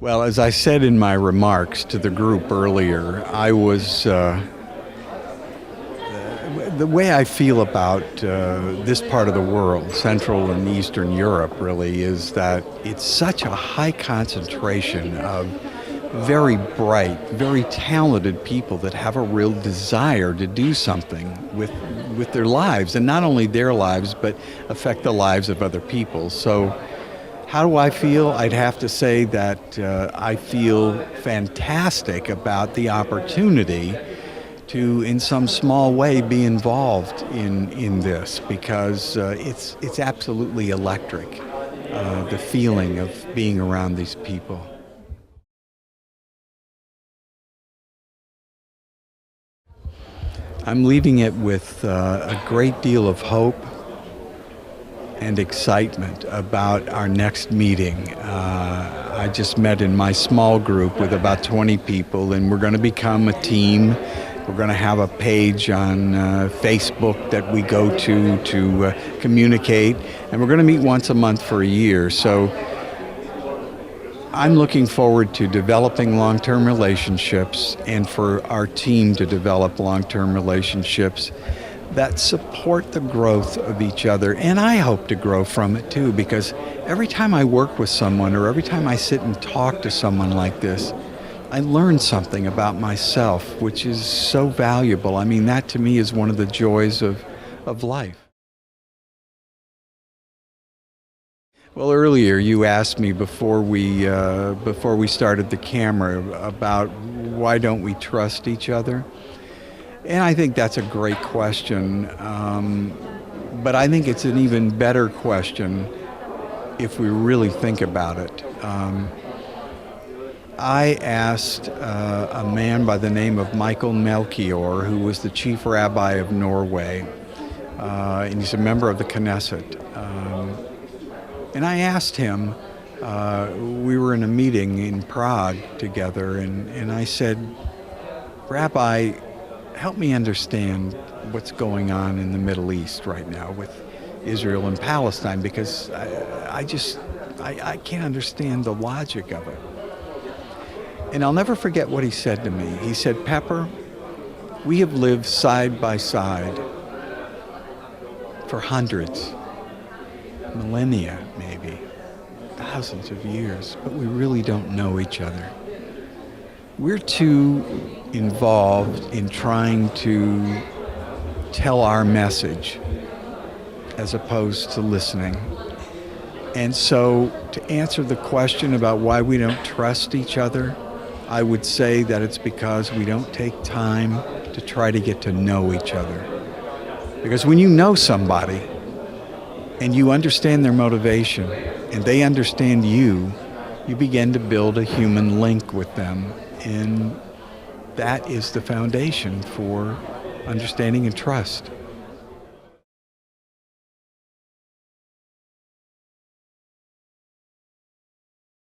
Well, as I said in my remarks to the group earlier, the way I feel about this part of the world, Central and Eastern Europe really, is that it's such a high concentration of very bright, very talented people that have a real desire to do something with their lives, and not only their lives, but affect the lives of other people. So how do I feel? I'd have to say that I feel fantastic about the opportunity to, in some small way, be involved in this, because it's absolutely electric, the feeling of being around these people. I'm leaving it with a great deal of hope and excitement about our next meeting. I just met in my small group with about 20 people, and we're going to become a team. We're going to have a page on Facebook that we go to communicate, and we're going to meet once a month for a year. So I'm looking forward to developing long-term relationships, and for our team to develop long-term relationships that support the growth of each other. And I hope to grow from it too, because every time I work with someone, or every time I sit and talk to someone like this, I learn something about myself, which is so valuable. I mean, that to me is one of the joys of life. Well, earlier you asked me before we started the camera about why don't we trust each other? And I think that's a great question, but I think it's an even better question if we really think about it. I asked a man by the name of Michael Melchior, who was the chief rabbi of Norway, and he's a member of the Knesset. And I asked him, we were in a meeting in Prague together, and I said, Rabbi, help me understand what's going on in the Middle East right now with Israel and Palestine, because I can't understand the logic of it. And I'll never forget what he said to me. He said, Pepper, we have lived side by side for hundreds, millennia maybe, thousands of years, but we really don't know each other. We're too involved in trying to tell our message as opposed to listening. And so to answer the question about why we don't trust each other, I would say that it's because we don't take time to try to get to know each other. Because when you know somebody and you understand their motivation and they understand you, you begin to build a human link with them. And that is the foundation for understanding and trust.